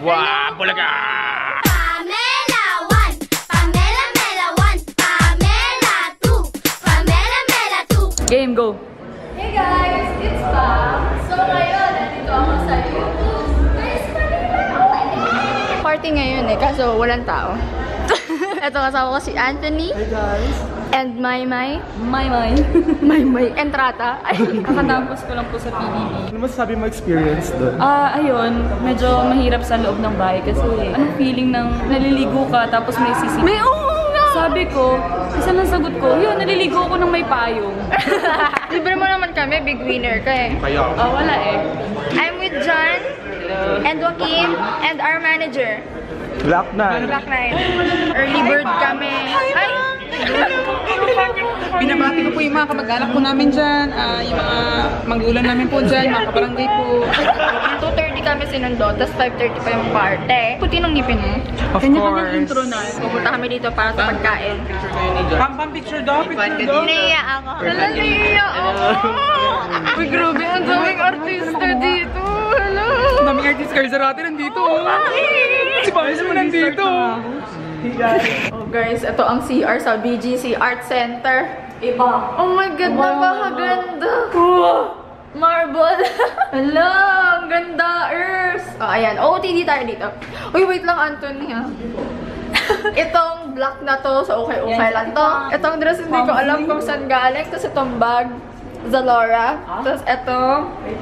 Wow, bulaga! Pamela 1, Pamela Mela 1, Pamela 2, Pamela Mela 2. Game, go! Hey guys, it's Pam. So ngayon, nandito ako sa YouTube. Guys, Pamela! Oh my God! Party ngayon eh, kaso walang tao. Ito kasama ko si Anthony. Hey guys! And Maymay. Maymay. Maymay. Entrata. Ay, Kakatapos ko lang po sa PBB. Ano masasabi mo experience doon? Ayun, medyo mahirap sa loob ng bahay kasi anong feeling ng naliligo ka tapos may sisi. may nga! Sabi ko, isa ng sagot ko, yun, naliligo ako ng may payong. Libre mo naman kami, big winner ka eh. Kaya. Wala eh. I'm with John and Joaquin and our manager. Black na. Black Knight. Early bird kami. Ay! Binabati ko po yung mga kamag-anak po namin dyan, yung mga magulang namin po dyan, mga kabarangay po. 2:30 kami sinundo, tapos 5:30 pa yung parte. Puti ng ngipin mo. Of course. Intro na. Pupunta kami dito para sa pagkain. Picture daw, picture daw. Naiya ako. Hala, naiya ako. Uy, grabe, ang daming artista dito. Hala. Ang daming artist Carzarate nandito. Si Pamela mo nandito. Oh guys, ito ang CR sa BGC Art Center. Iba. Oh my God, napakaganda. Marble. Hala, ang ganda, Earth. Oh, ayan. OOTD tayo dito. Uy, wait lang, Anthony, ha. Itong black na to, so okay lang to. Itong dress, hindi ko alam kung saan galing. Tapos itong bag, Zalora. Tapos ito,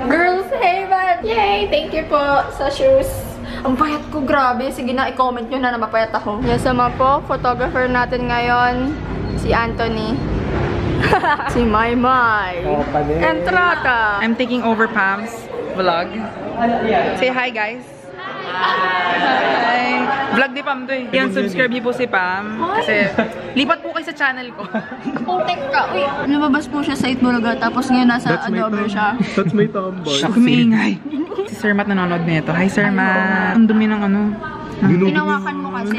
Girls Haven. Yay! Thank you po sa shoes. Ang payat ko, grabe. Sige na, i-comment nyo na mapayat ako. Yes, sama po, photographer natin ngayon, si Anthony. Si Maymay. Entrata. I'm taking over Pam's vlog. Say hi guys. Hi. Vlog ni Pam to eh. Yan, subscribe niyo po si Pam. Kasi lipat po kayo sa channel ko. Putek ka. Uy, lumabas po siya sa Itbulaga, tapos ngayon nasa Adobe siya. That's my tomboy. Siya kumiingay. Si Sir Matt nanonood nito. Hi Sir Matt. Ang dumi ng ano. Tinawakan mo kasi.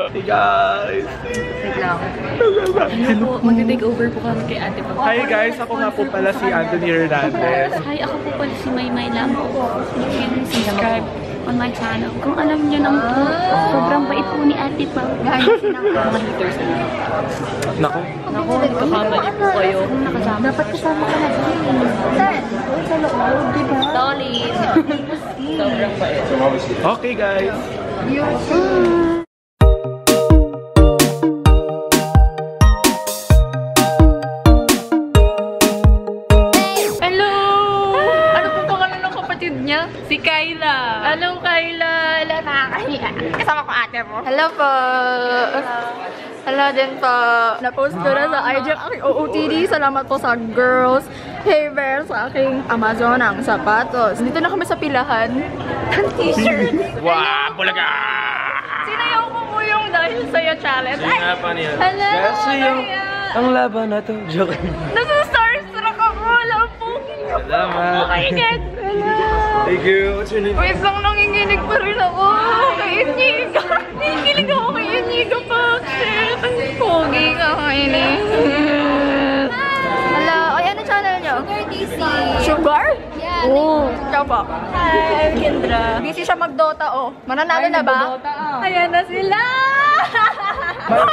Hey guys! Wait lang. Mag-take over po kami kay Ate Pam. Hi guys! Ako nga po pala si Anthony Hernandez. Hi, ako po pala si Maymay Lambo. You can subscribe on my channel. Kung alam niyo nang po, sobrang bait po ni Ate Pam. Mga haters na. Naku. Naku, nagkakamali po kayo. Dapat kasama ka na din. Saan? Sa loob, diba? Solid. Sobrang bait. Okay guys! Hello! Ano pong pangalan ng kapatid niya? Si Kyla. Anong Kyla? Nakakahiya. Kasama ko ate mo. Hello po. Hello din po. Na-post ko na sa IG ang aking OOTD. Salamat po sa Girls Haven, sa aking Amazon ang sapatos. Dito na kami sa pilahan. Ang t-shirt. Wow, bulaga! Sinayaw ko po yung dahil sa'yo challenge. Ay! Hello! Ang laban na to. Joke. Nasa-starstruck ako. Wala po. Salamat. Oh my God. Hello. Thank you. What's your name? Wait lang, nanginginig pa rin ako. Kay Iniga. Nanginginig ako kay Iniga pa. Shit, ang pogi ka kainis. Hello. Ay, ano channel nyo? Sugar DC. Sugar? Yeah. Oo. Ciao po. Hi, Kendra. Busy siya mag-Dota, oh. Mananalo na ba? Ayan na sila! Oh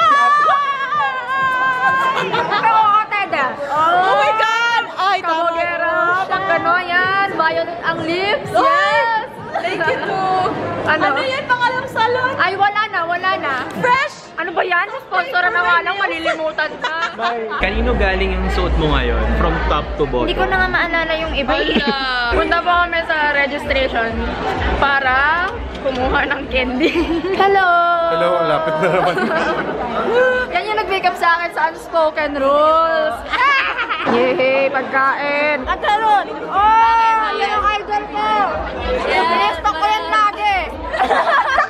my God! Ay, Kamogera! Pag gano'n yan, violet ang lips. Yes! Thank you po. Ano yan? Pangalang salon? Ay, wala na. Fresh! Ano ba yan? Sa sponsor na nga lang, malilimutan ka. Kanino galing yung suot mo ngayon? From top to bottom? Hindi ko na nga maalala yung iba. Punta po kami sa registration para kumuha ng candy. Hello! Hello, lapit na naman. Yan yung nag-wake up sa akin sa Unspoken Rules. Yehey, pagkain. At karon! Oh! Yan yung idol ko! Pinesto ko yan lagi!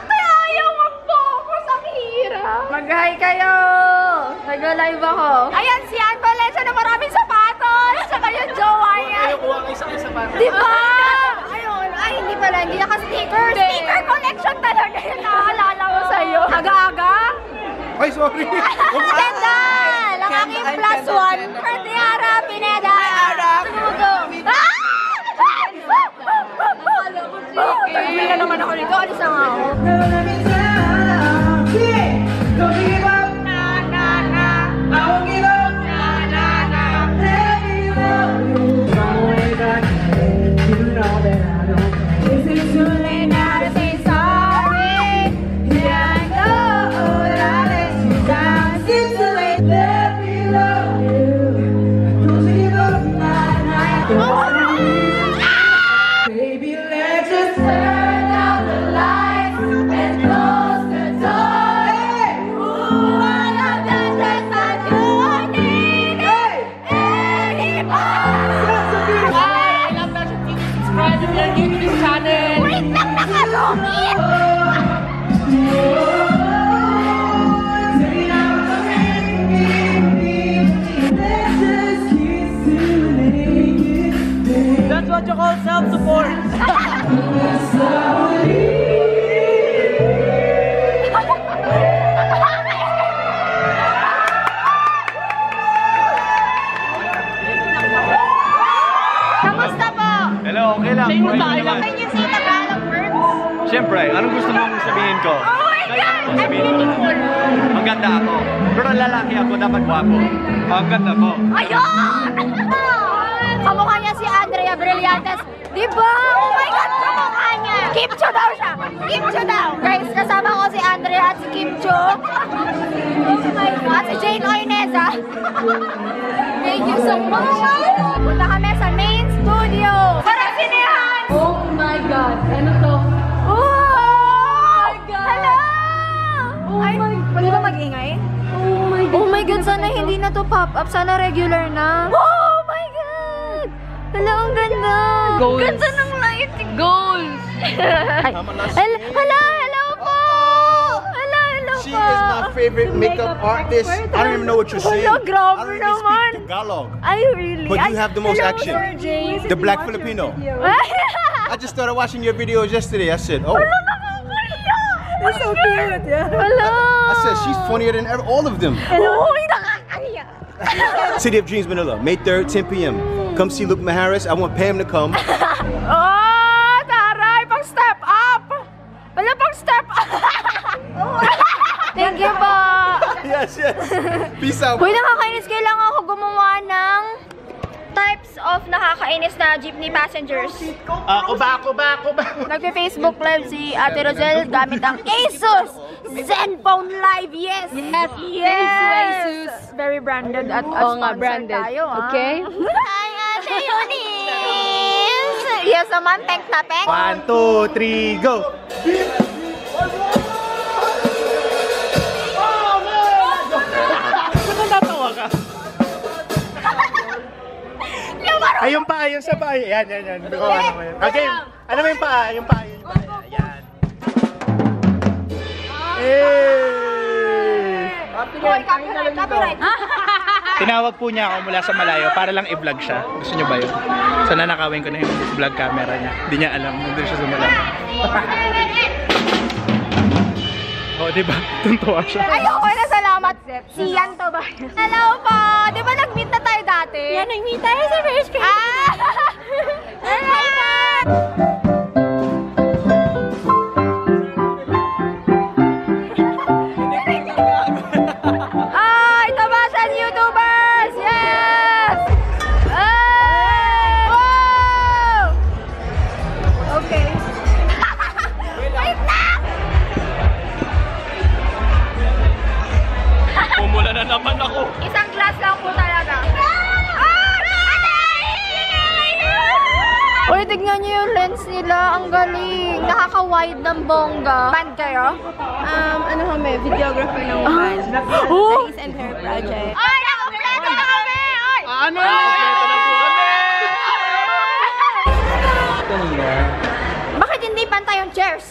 Kaya ayaw mag-focus ang hirap. Mag-hi kayo! Nag-live ako. Ayan si Ann Valencia na maraming sapatos! Saka yung jowa niya. Ayaw kuha kayo sa sapatos. Diba? Ayun. Ay, hindi pala. Hindi naka-sticker. Sticker collection talaga yun. Nakaalala ko sa'yo. Aga-aga? Ay, sorry. Ganda! Lang aking plus one. Pertiara, Pineda. Sumugong. naman ako nito. Alis na nga ako. That's what you call self-support. Kamusta po? Hello, okay lang. Sa'yo Okay tayo naman. Can you say Tagalog words? Siyempre, anong gusto mong sabihin ko? Oh my Kahit God! anong I'm sabihin ko. beautiful! Maganda ako. Pero lalaki ako, dapat gwapo. Ang ganda ko. Ayun! Kamukha niya si Andrea Brillantes. Diba? Oh my God! Kamukha niya! Kim Cho daw siya! Kim Cho daw! Guys, kasama ko si Andrea at si Kim Cho. Oh my God! At si Jane Oineza. Thank you so much! Punta kami sa main studio. Para sinihan! Oh my God! Ano to? Oh my God! Hello! Oh my God! Pwede ba mag-ingay? Oh my God! Oh my God! Sana hindi na to pop-up. Sana regular na. Oh my God! Hello, ang ganda! Goals. Ganda ng lighting! Goals! Hello! Hello po! Hello She po! is my favorite makeup artist. I don't even know what you're saying. Hello, I grabe don't even naman! speak Tagalog. Ay, really? But you have the most Hello, action. Sir James. The Black Filipino. I just started watching your videos yesterday. I said, oh. That's so cute. Hello! I said, she's funnier than all of them. Hello! Uy, nakakaya! City of Dreams, Manila, May 3rd, 10 p.m. Come see Luke Maharis. I want Pam to come. Oh, taray! Pang-step up! Wala pang-step up! Thank you po! Yes, yes. Peace out. Uy, nakakainis. Kailangan ako gumawa ng types of nakakainis na jeepney passengers. Nagpe-Facebook live si Ate Rosel gamit ang Asus Zenfone Live. Yes! Yes! Yes! Very branded at sponsor tayo. Okay? Hi, Ate Eunice! Yes naman, pek na pek. 1, 2, 3, go. Ay, yung paa, yung sa paa. Yan. Okay, ano ba yung paa? Yung paa. Yan. Hoy, copyright. Tinawag po niya ako mula sa malayo para lang i-vlog siya. Gusto niyo ba yun? So nanakawin ko na yung vlog camera niya. Hindi niya alam. Nandun siya sa malayo. Oh, diba? Tuntua siya. Ayoko na, salamat. Siyan to ba? Hello po! Di ba nag-meet na tayo dati? Yan, nag-meet tayo sa first grade. Hello po! Ay, tabasan YouTubers! Yes! Ay! Wow! Okay. Wait lang! Pumula na naman ako. Isang glass lang po talaga. Uy, tignan niyo yung lens nila. Ang galing. Nakaka-wide ng bongga. Band kayo? Ano kami? Videographer ng band. Oh! Face and Hair Project. Ay, nakumpleto na kami! Ay! Ano? Kompleto na po kami! Bakit hindi pantay yung chairs?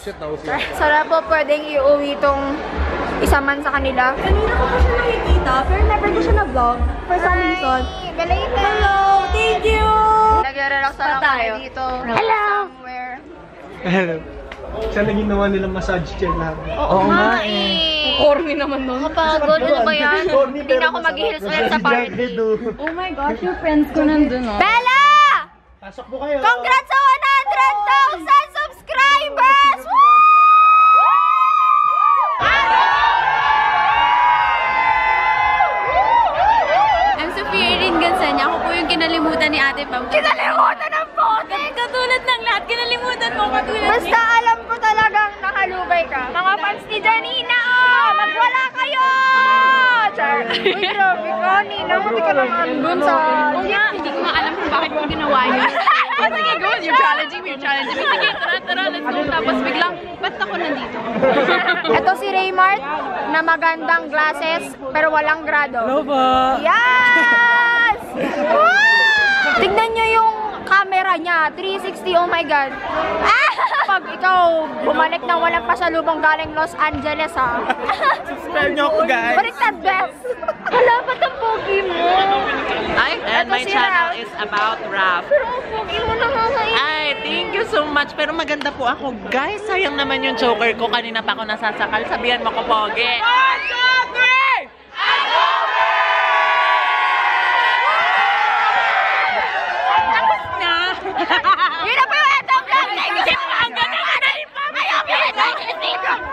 Sana po pwedeng iuwi itong isa man sa kanila. Kanina ko pa siya nakikita, pero never ko siya na-vlog for some reason. Galing na! Hello! Thank you! Nag-relax na lang kami dito. Hello! Somewhere. Hello. Saan naging naman nilang massage chair namin? Oo nga eh. Corny naman nun. Kapagod, ano ba yan? Hindi na ako mag-heels ulit sa party. Oh my gosh, yung friends ko nandun, oh. Bella! Pasok po kayo. Congrats sa 100,000 subscribers! kinalimutan mo katulad Basta alam ko talagang nakalugay ka. Mga fans ni Janina, magwala kayo! Char. Uy, grabe ka, Nina. Hindi ka naman dun sa... Hindi ko nga alam kung bakit ko ginawa yun. Sige, go. You're challenging me. Sige, tara, let's go. Tapos biglang, ba't ako nandito? Ito si Raymart na magandang glasses pero walang grado. Hello po. Yes! Tignan nyo yung camera niya. 360, oh my God. Pag ikaw bumalik ng walang pasalubong galing Los Angeles, ha? Subscribe nyo ako, guys. Baliktad, best! Wala pa ang pogi mo. Hi, and Ito my si channel Ralph. is about rap. Pero ang pogi mo na nga ngayon. Ay, thank you so much. Pero maganda po ako. Guys, sayang naman yung choker ko. Kanina pa ako nasasakal. Sabihan mo ko, Pogi. 1, 2, 3! Tapos na! Yun na po yung etong vlog. Thank you so much. Ang ganda na rin pa. Ayaw,